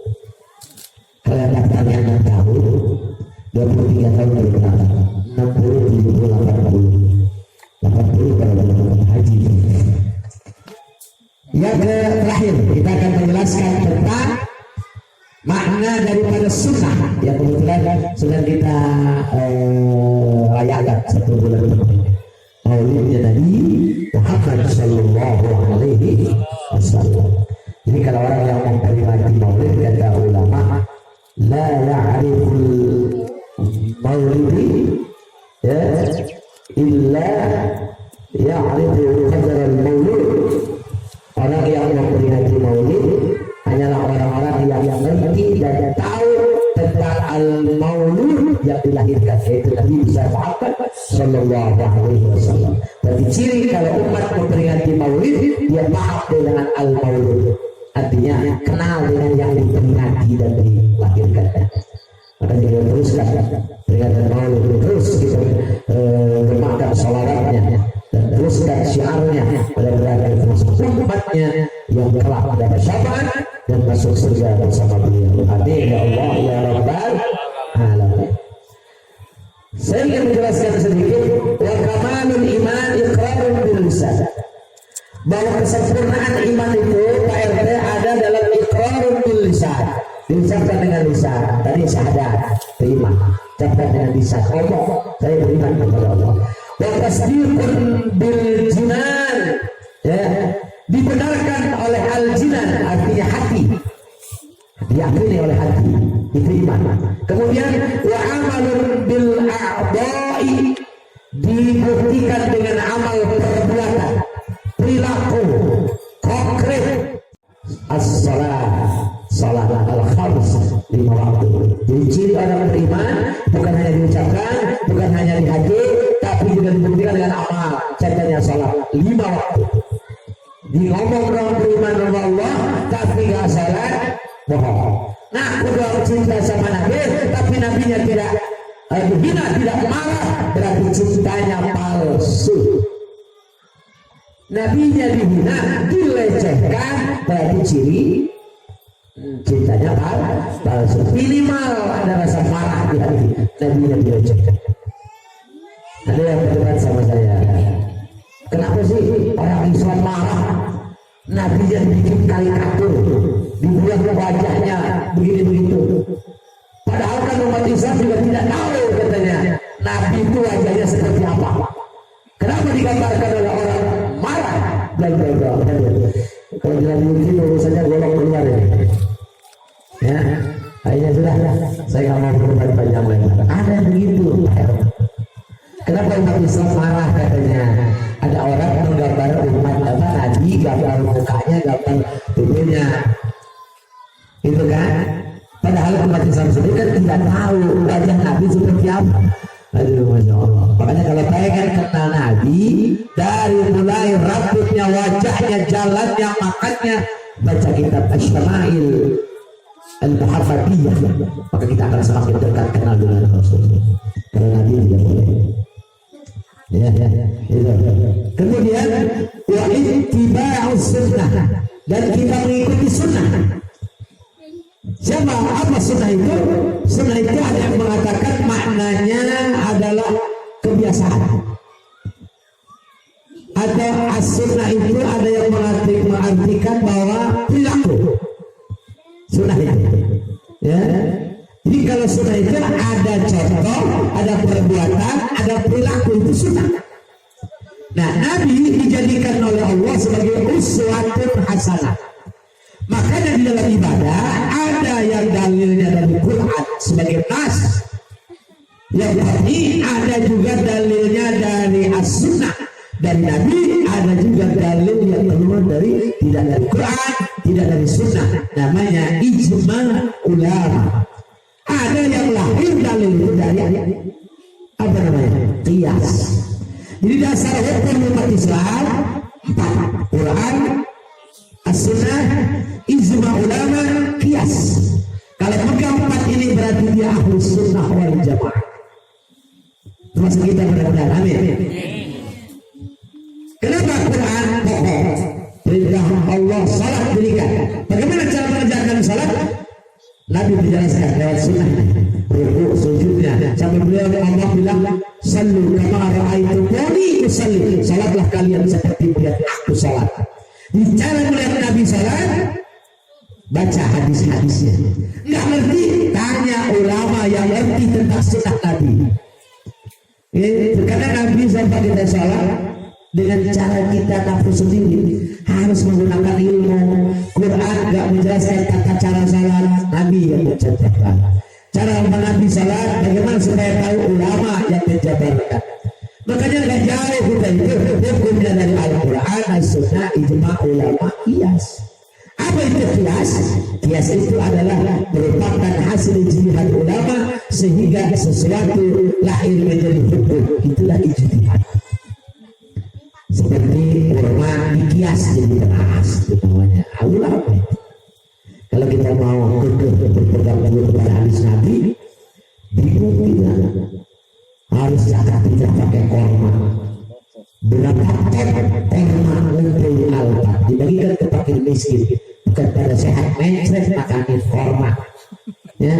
Kalian daftarnya 6 tahun, 23 tahun dari berapa? 60, 70, 80 kalau dalam haji. Yang terakhir kita akan menjelaskan tentang makna daripada sunnah yang kebetulan sedang kita rayakan 1 bulan ini. Maulidnya Nabi Muhammad Sallallahu Alaihi Wasallam. Jadi kalau orang yang memperingati Maulid, kata ulama, la ya'riful maulidi ya illa ya'rifu qadar al-maulid. Orang yang memperingati Maulid hanyalah orang-orang yang mengerti dan tahu tentang al-maulud yang dilahirkan, yaitu Nabi Muhammad Sallallahu Alaihi Wasallam. Berarti ciri kalau umat memperingati Maulid, dia paham dengan al-maulud, artinya kenal dengan yang diperingati dan dilahirkannya. Maka kita teruskan peringatan Maulid, terus kita gemakan salawatnya dan teruskan syiarnya pada berbagai termasuk umatnya yang kelak mendapat syafaat dan masuk surga bersama beliau. Amin ya Allah ya Rabbal alamin. Saya ingin menjelaskan sedikit wa kamalul iman iqrarun bil lisan. Bahwa kesempurnaan iman itu Pak RT ada dalam iqrarun bil lisan. Diucapkan dengan lisan. Tadi syahadat, terima. Ucapkan dengan lisan. Allah, saya beriman kepada Allah. Wa tasdiqun bil jinan. Ya, dibenarkan oleh al-jinan, artinya hati, diyakini oleh hati, diterima. Kemudian wa amalun bil a'dha'i, dibuktikan dengan amal perbuatan, perilaku konkret. As-salat, salat al-khams, 5 waktu. Jadi ciri orang beriman bukan hanya diucapkan, bukan hanya di hati, tapi juga dibuktikan dengan amal. Contohnya salat 5 waktu. Di ngomong orang beriman sama Allah tapi gak salat, bohong. Nah, udah cinta sama Nabi tapi Nabinya tidak dihina, tidak marah, berarti cintanya palsu. Nabinya dihina, dilecehkan, berarti ciri cintanya palsu. Minimal ada rasa marah di hati, Nabinya dilecehkan. Ada yang berdebat sama saya, kenapa sih orang Islam marah? Nabi yang bikin karikatur, dibuat wajahnya begini-begitu. Padahal kan umat Islam juga tidak tahu katanya Nabi itu wajahnya seperti apa. Kenapa digambarkan oleh orang marah dan berdoa? Kalau tidak mungkin urusannya golok keluar ya. Ya, akhirnya sudah. Saya nggak mau berdebat panjang lebar. Ada yang begitu. Kenapa umat Islam marah katanya? Ada orang menggambar umat Nabi, gambar mukanya, gambar tubuhnya, itu kan? Padahal umat Islam sendiri kan tidak tahu wajah Nabi seperti apa. Aduh, masya Allah. Makanya kalau pengen kenal Nabi, dari mulai rambutnya, wajahnya, jalannya, makannya, baca kitab Asy-Syama'il Al-Muhammadiyah, maka kita akan semakin dekat kenal dengan Rasulullah. Karena Nabi tidak boleh. Ya. Kemudian wa ittiba'us sunnah, dan kita mengikuti sunnah. Siapa apa sunnah itu? Sunnah itu ada yang mengatakan maknanya adalah kebiasaan. Atau as-sunnah itu ada yang mengartikan bahwa perilaku. Sunnah itu. Ya. Jadi kalau sunnah ada contoh, ada perbuatan, ada perilaku, itu sunnah. Nah, Nabi dijadikan oleh Allah sebagai uswatun hasanah. Makanya di dalam ibadah ada yang dalilnya dari Quran sebagai nas, yang ini ada juga dalilnya dari as-sunnah dari Nabi, ada juga dalil yang keluar dari tidak dari Quran, tidak dari sunnah, namanya ijma ulama. Ada yang lahir dalil itu dari apa namanya? Qiyas. Jadi dasar hukum umat Islam 4: Quran, as-sunnah, ijma ulama, qiyas. Kalau pegang 4 ini berarti dia ahlu sunnah wal jamaah. Termasuk kita benar-benar, amin. Kenapa Quran pokok? Perintah Allah salat berikan. Bagaimana cara mengerjakan salat? Nabi menjelaskan lewat sunnah, rukuk sujudnya. Sampai beliau Allah bilang, sallu kama ra'aitumuni usalli. Salatlah kalian seperti melihat aku salat. Di cara melihat Nabi salat, baca hadis-hadisnya. Enggak ngerti, tanya ulama yang ngerti tentang sunnah Nabi. Karena Nabi sampai kita salat dengan cara kita nafsu sendiri, harus menggunakan ilmu. Quran gak menjelaskan tata cara salat, Nabi yang mencontohkan. Cara Nabi salat, bagaimana supaya tahu, ulama yang menjabarkan. Makanya gak jauh kita itu hukumnya dari Al-Quran, As-Sunnah, ijma ulama, qiyas. Apa itu qiyas? Qiyas itu adalah merupakan hasil ijtihad ulama sehingga sesuatu lahir menjadi hukum. Itulah ijtihad. Seperti kurma dikias jadi beras, itu namanya ulama. Kalau kita mau berpegang teguh kepada hadis Nabi, bingung tidak harus zakat tidak pakai kurma. Berapa ton kurma untuk alpat dibagikan ke fakir miskin, bukan pada sehat mencret makanin kurma. Ya,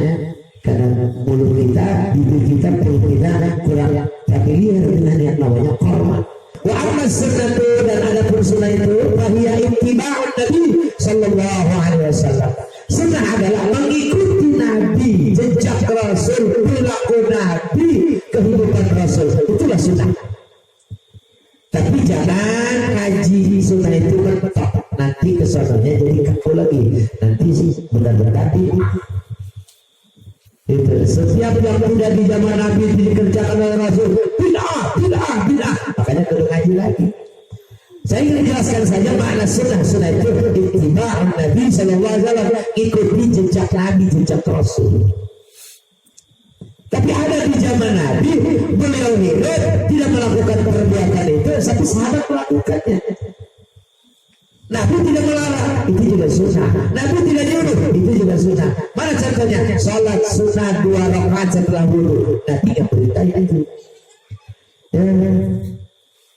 karena mulut kita, bibir kita, perut kita kurang familiar dengan yang namanya kurma. Wa amma sunnatu, dan ada pun sunnah itu bahia ittiba'un Nabi sallallahu alaihi wasallam. Sunnah adalah mengikuti Nabi, jejak Rasul, perilaku Nabi, kehidupan Rasul. Itulah sunnah. Tapi jangan ngaji sunnah itu mentok, nanti kesananya jadi kaku lagi. Nanti sih benar-benar itu setiap yang muda di zaman Nabi dikerjakan oleh Rasul, bid'ah. Makanya kudu ngaji lagi. Saya ingin jelaskan saja makna sunnah. Sunnah itu ittiba'un Nabi sallallahu alaihi wasallam, ikuti jejak Nabi, jejak Rasul. Tapi ada di zaman Nabi, beliau hidup tidak melakukan perbuatan itu, satu sahabat melakukannya. Nabi tidak melarang, itu juga sunnah. Nabi tidak nyuruh, itu juga sunnah. Mana contohnya? Sholat sunnah 2 rakaat setelah wudu. Nabi yang beritahu itu.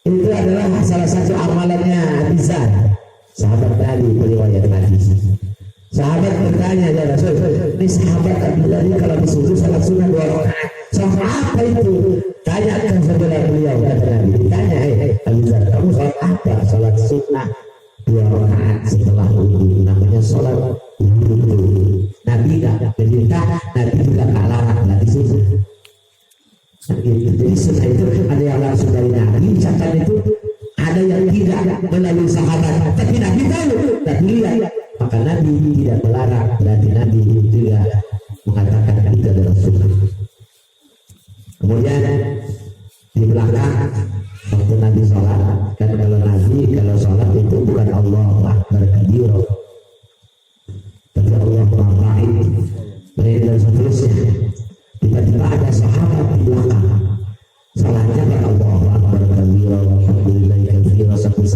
Itu adalah salah satu amalannya Abizar, sahabat Nabi periwayat hadis. Sahabat bertanya, ya Rasul, ini sahabat Abizar ini kalau disuruh salat sunnah 2 rakaat, sama apa itu? Tanyakan saudara beliau, kata Nabi. Ditanya, Abizar, kamu salat apa? Salat sunnah 2 rakaat setelah wudu, namanya sholat wudu. Nabi tidak perintah, Nabi juga tak larang, nggak disuruh. Jadi sunnah itu ada yang langsung dari Nabi, catatan itu ada yang tidak melalui sahabat, tapi Nabi tahu, Nabi lihat, maka Nabi tidak melarang, berarti Nabi juga mengatakan itu adalah sunnah. Kemudian di belakang waktu Nabi sholat, kan kalau sholat itu bukan Allah Akbar kabir, tapi Allah Maha dan seterusnya. Tiba-tiba ada sahabat di belakang, sholatnya kan Allah Akbar kabir, alhamdulillah kabir, sampai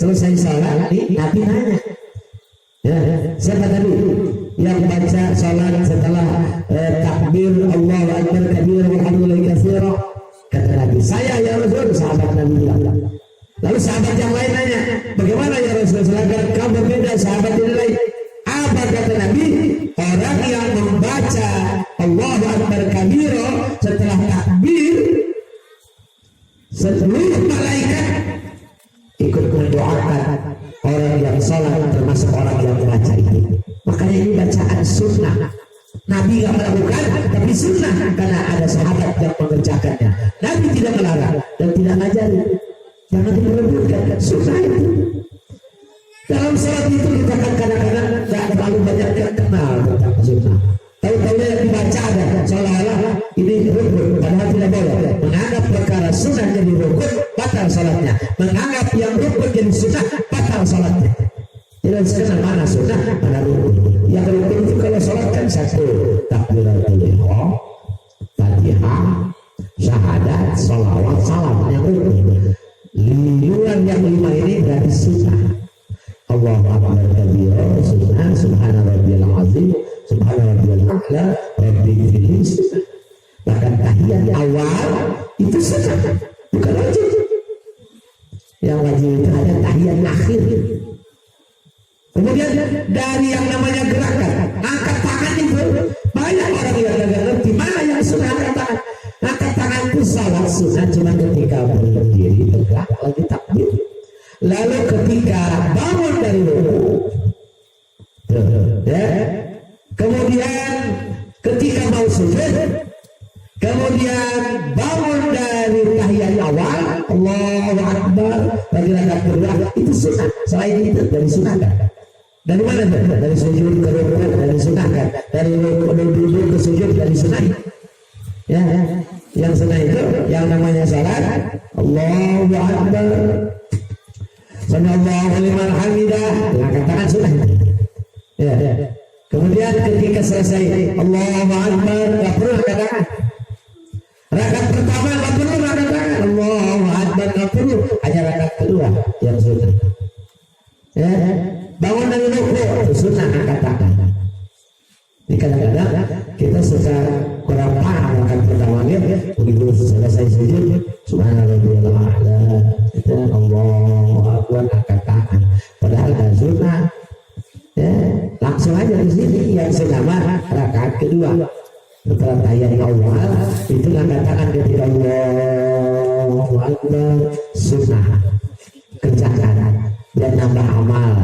selesai sholat. Nabi nanya, ya, siapa tadi yang baca sholat setelah takbir Allah Akbar kabir, alhamdulillah kabir? Kata Nabi, saya ya Rasul. Sahabat Nabi bilang. Lalu sahabat yang lain nanya, bagaimana ya Rasul? Silahkan kamu berbeda sahabat yang lain. Apa kata Nabi? Orang yang membaca Allahu Akbar kabiro setelah takbir, seluruh malaikat ikut mendoakan orang yang sholat, termasuk orang yang membaca itu. Makanya ini bacaan sunnah. Nabi nggak melakukan, tapi sunnah karena ada sahabat yang mengerjakannya. Nabi tidak melarang dan tidak ngajarin. Jangan diperebutkan, sunnah itu. Dalam salat itu kita kan kadang-kadang nggak terlalu banyak yang kenal tentang sunnah. Tahu-tahunya yang dibaca ada seolah-olah ini rukun, padahal tidak boleh. Menganggap perkara sunnah jadi rukun, batal salatnya. Menganggap yang rukun jadi sunnah, batal salatnya. Jadi sekarang mana sunnah, mana rukun. Yang rukun itu kalau salat kan satu, takbiratul ihram, Fatihah, syahadat, sholawat, salam yang rukun. Luar yang 5 ini berarti sunnah. Allahu akbar kabira, sunnah, subhana rabbiyal azim, subhana rabbiyal a'la, rabbi fili sunnah. Bahkan tahiyat awal itu sunnah, bukan wajib. Yang wajib itu ada tahiyat akhir. Kemudian dari yang namanya gerakan, angkat tangan itu banyak orang yang tidak ngerti mana yang sunnah angkat tangan. Angkat tangan itu salah sunnah cuma ketika berdiri tegak lagi takbir. Lalu ketika bangun dari rukuk, ya, kemudian ketika mau sujud, kemudian bangun dari tahiyat awal, Allahu akbar, bagi rakaat kedua itu sunnah. Selain itu dari sunnah kan? Dari mana tuh? Dari sujud ke rukuk dari sunnah kan? Dari duduk ke sujud dari sunnah. Ya, yang sunnah itu yang namanya salat, Allahu akbar, sallallahu liman hamidah, angkat tangan sunnah. Ya. Kemudian ketika selesai Allahu akbar, enggak perlu angkat tangan. Rakaat pertama enggak perlu angkat tangan. Allahu akbar enggak perlu, hanya rakaat kedua yang sunnah. Ya. Bangun dari rukuk, sunnah angkat tangan. Ini kadang-kadang kita suka kurang paham rakaat pertamanya, begitu selesai sujud, subhanallah, Allahu akbar, angkat tangan. Padahal kan sunnah. Ya, langsung aja di sini yang senama rakaat kedua. Setelah tahiyat awal itu angkat tangan ketika Allahu akbar, sunnah. Kerjakan biar nambah amal,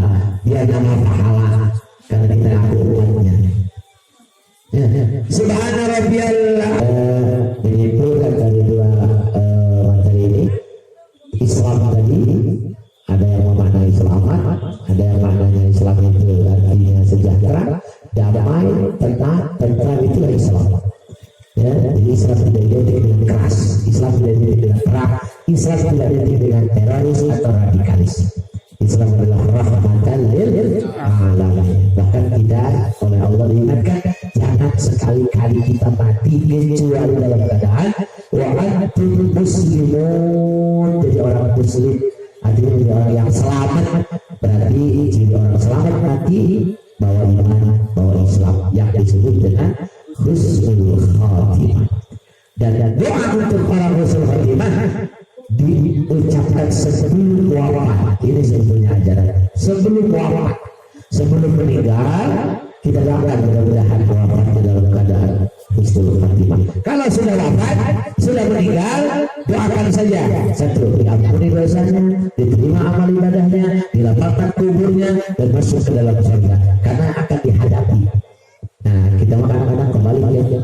biar nambah pahala karena kita aku umatnya. Ya, subhana rabbiyal begitu kan dari dua materi ini. Islam tadi ada yang memaknai selamat, ada yang maknanya Islam itu artinya sejahtera, damai, tenang, tentram, itulah Islam. Ya, jadi Islam tidak identik dengan keras, Islam tidak identik dengan perang, Islam tidak identik dengan teroris atau radikalis. Islam adalah rahmatan lil alamin. Bahkan kita oleh Allah diingatkan jangan sekali-kali kita mati kecuali dalam keadaan wa antum muslimun, jadi orang muslim, artinya jadi orang yang selamat. Berarti jadi orang selamat mati bawa iman, bawa Islam yang disebut dengan husnul khatimah. Dan doa untuk para husnul khatimah diucapkan sebelum wafat. Ini sebetulnya ajaran sebelum wafat, sebelum meninggal kita doakan mudah-mudahan wafat dalam keadaan husnul khatimah. Kalau sudah wafat, sudah meninggal, doakan saja satu, diampuni dosanya, diterima amal ibadahnya, dilapangkan kuburnya dan masuk ke dalam surga karena akan dihadapi. Nah, kita kadang-kadang kembali aja.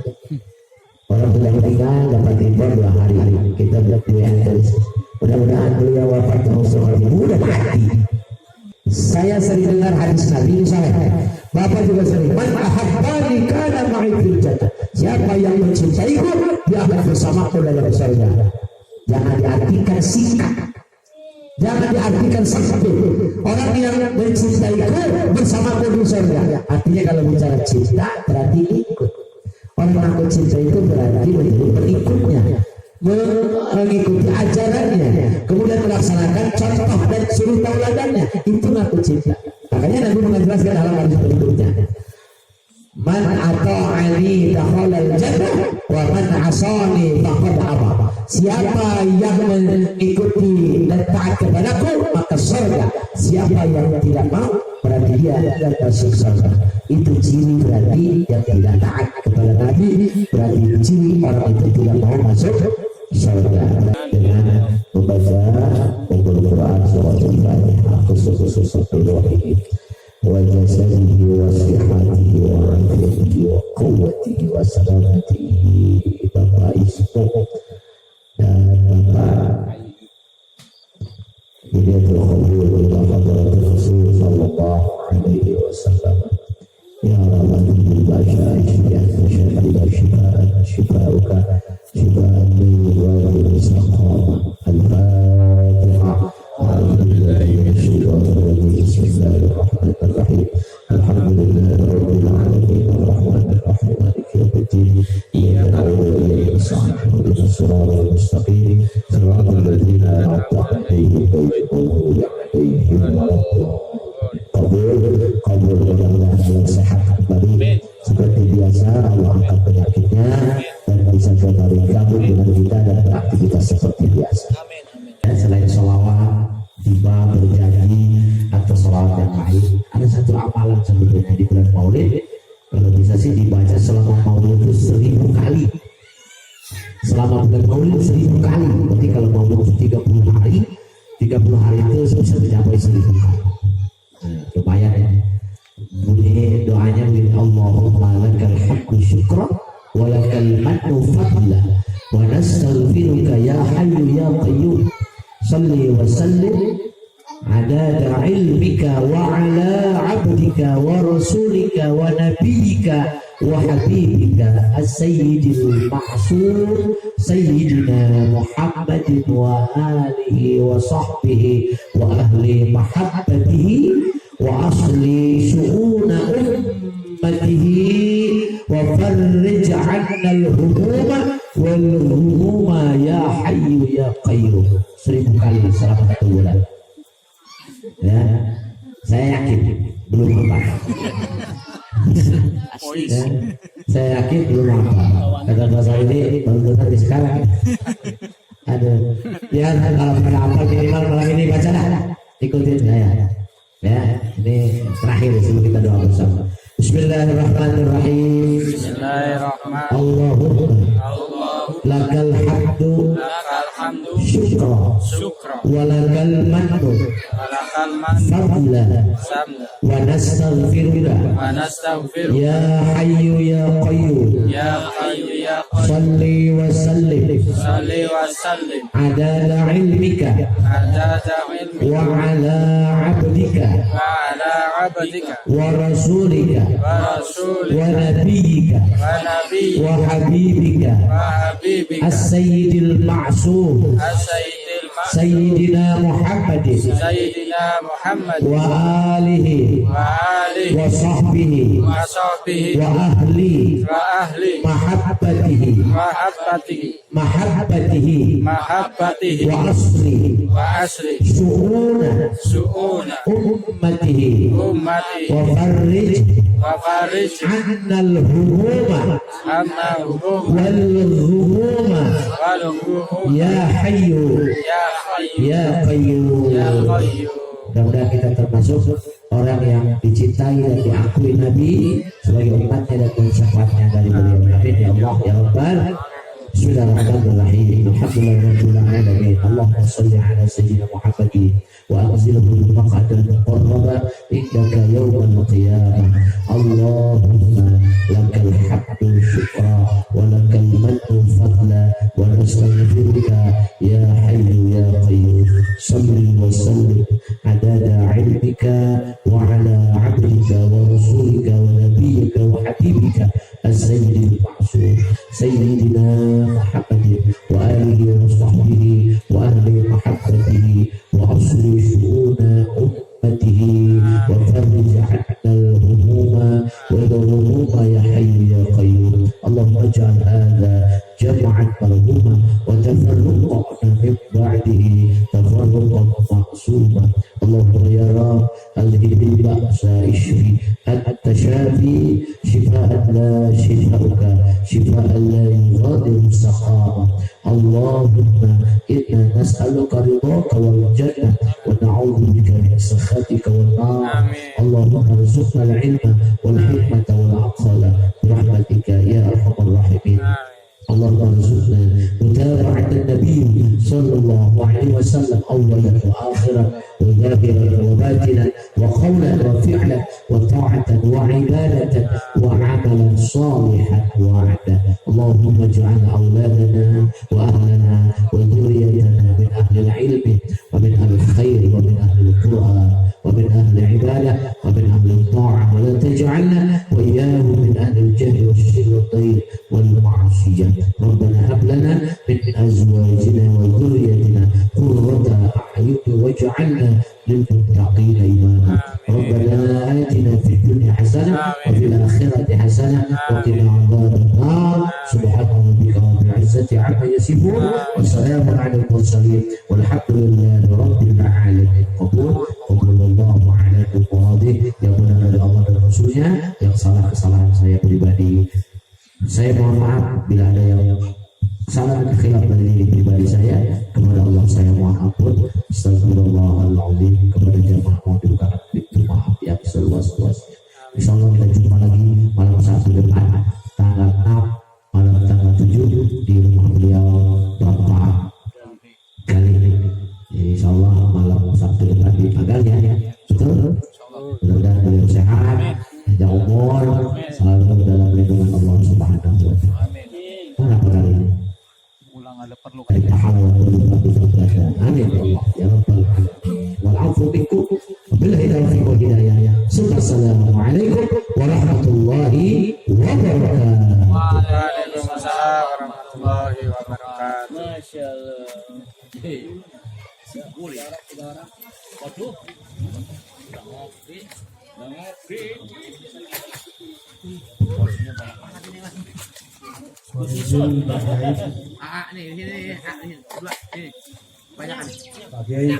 Orang sudah meninggal dapat impor 2 hari, kita berdoa terus. Mudah-mudahan beliau wafat udah mati. Saya sering dengar hadis Nabi misalnya, Bapak juga sering, man ahabbani kana ma'i fil jannah. Siapa yang mencintaiku, dia akan bersamaku dalam surga. Jangan diartikan singkat, jangan diartikan sempit. Orang yang mencintaiku bersamaku di surga, artinya kalau bicara cinta berarti ikut. Orang yang mencinta itu berarti menjadi pengikutnya, mengikuti ajarannya, kemudian melaksanakan contoh dan suri tauladannya. Itu ngaku cinta. Makanya Nabi menjelaskan dalam hadis berikutnya, man ata'ani dakhalal jannah wa man asani faqad aba. Siapa yang mengikuti dan taat kepadaku maka surga. Siapa yang tidak mau berarti dia akan masuk surga. Itu ciri berarti yang tidak taat kepada Nabi, berarti ciri orang itu tidak mau masuk surga. Dengan membaca Al-Quran surat Al-Fatihah khusus wa jasadihi wa sihhatihi wa afiatihi wa quwwatihi wassalamati Bapak Ismu dan Bapak Hidayatul Qabul Bapak Rasul sallallahu alaihi wasallam. Ya Rabbi baca isyan syafa'il syifa'uka syifa'an lil wajib saqama al-Fatihah. A'udzubillahi minasyaitonir rajim. Bismillahirrahmanirrahim. Alhamdulillahi rabbil alamin arrahmanir rahim maliki yaumiddin. Iyyaka na'budu wa iyyaka nasta'in ihdinas siratal mustaqim siratal ladzina an'amta 'alaihim ghairil maghdubi 'alaihim waladdallin. Kabul Allah dalam sehat kembali seperti biasa. Allah angkat penyakitnya dan bisa kembali gabung dengan kita dan beraktivitas seperti biasa. Dan selain sholawat, tiba berjanji atau sholawat yang lain, ada satu amalan sebetulnya di bulan Maulid. Kalau bisa sih dibaca selama Maulid itu 1000 kali. Selama bulan Maulid 1000 kali. Berarti kalau Maulid itu 30 hari itu bisa mencapai 1000 kali. Lumayan ya. Bunyi doanya min Allahumma lakal hamdu syukra wa lakal mannu fadla wa nastaghfiruka ya hayyu ya qayyum salli wa sallim adada ilmika wa ala abdika wa rasulika wa nabiyyika wa habibika as-sayyidil ma'sum sayyidina Muhammadin wa alihi wa sahbihi wa ahli mahabbatihi wa asli syu'una ummatihi wa farrij 'anna al-humuma wal humuma ya hayyu ya qayyum. 1000 kali selama 1 bulan. Ya, saya yakin belum apa. Ya, saya yakin belum apa. Kata bahasa ini baru dengar di sekarang. Ada, ya kalau pada apa minimal malam ini bacalah, ikutin saya. Ya, ini terakhir sebelum kita doa bersama. Bismillahirrahmanirrahim. Allahumma lakal hamdu syukra walakal mannu fadla wa nastaghfiruka ya hayyu ya qayyum salli wa sallim adada ilmika wa ala abdika wa rasulika wa nabiyyika wa habibika as-sayyidil ma'sum sayyidina Muhammadin wa alihi wa sahbihi wa ahli mahabbatihi wa asli syu'una ummatihi wa farrij 'anna al-humuma wal ghumuma ya hayyu ya qayyum. Mudah-mudahan kita termasuk orang yang dicintai dan diakui Nabi sebagai umatnya dan syafaatnya dari beliau. Amin ya Allah ya Rabbal. Bismillahirrahmanirrahim. Alhamdulillahirabbil alamin. Allahumma shalli ala sayyidina Muhammadin wa anzilhu maq'adan muqarraba indaka yawmal qiyamah. Allahumma lakal hamdu syukra wa lakal mannu fadla wa nastaghfiruka ya hayyu ya qayyum salli wa sallim adada ilmika wa ala abdika wa rasulika wa nabiyyika wa habibika as-sayyidil ma'sum sayyidina Muhammadin wa alihi wa sahbihi wa ahli mahabbatihi wa asli syu'una ummatihi wa farrij 'anna al-humuma wal ghumuma ya hayyu ya qayyum. Allahumma ij'al hadha jam'an marhuma wa tafarraqna min ba'dihi tafarruqan ma'suma. Allahumma ya Rabb alhidhi ba'sa ishfi anta shafi shifa'an la shifa'uka shifa'an la yughadiru saqama. Allahumma inna nas'aluka ridhaka wal jannah wa na'udzu bika min sakhatika wan nar. Allahumma arzuqna al-ilma wal hikmata wal aqla bi rahmatika ya arhamar rahimin. Allahumma arzuqna mutaba'atan nabiy sallallahu alaihi wasallam awwalan wa akhiran wa zahiran wa batinan wa qawlan wa fi'lan wa ta'atan wa ibadatan wa amalan salihan وعده اللهم اجعل أولادنا وأهلنا وذريتنا من أهل العلم ومن أهل الخير ومن أهل القرآن ومن أهل العبادة ومن أهل الطاعة ولا تجعلنا وإياهم من أهل الجهل والشر والضيق والمعصية ربنا هب لنا من أزواجنا وذريتنا قرة أعين واجعلنا للمتقين إماما ربنا آتنا في الدنيا حسنة وفي الآخرة حسنة وقنا عذاب النار سبحان ربك رب العزة عما يصفون وسلام على المرسلين والحمد لله رب العالمين قبول الله على المراده yang benar dari Allah dan Rasulnya yang salah kesalahan saya pribadi saya mohon maaf bila ada yang salah dan khilaf dari diri pribadi saya kepada Allah saya mohon ampun astagfirullahaladzim kepada jamaah mohon dibukakan pintu maaf yang seluas-luasnya insyaallah kita jumpa lagi malam Sabtu depan tanggal 6 malam tanggal 7 di rumah beliau Bapak kali ini insyaallah malam Sabtu depan di Pagalnya betul mudah-mudahan beliau sehat panjang umur selalu dalam lindungan Allah Subhanahu wa taala kenapa kali ini Ulang ada perlu amin ya rabbal alamin wal afu minkum bil hidayah wal hidayah assalamualaikum warahmatullahi wabarakatuh Waalaikumsalam warahmatullahi wabarakatuh. Masyaallah. Waduh. Nih, sini, dua, ini. Banyak kan? Pak Kiai,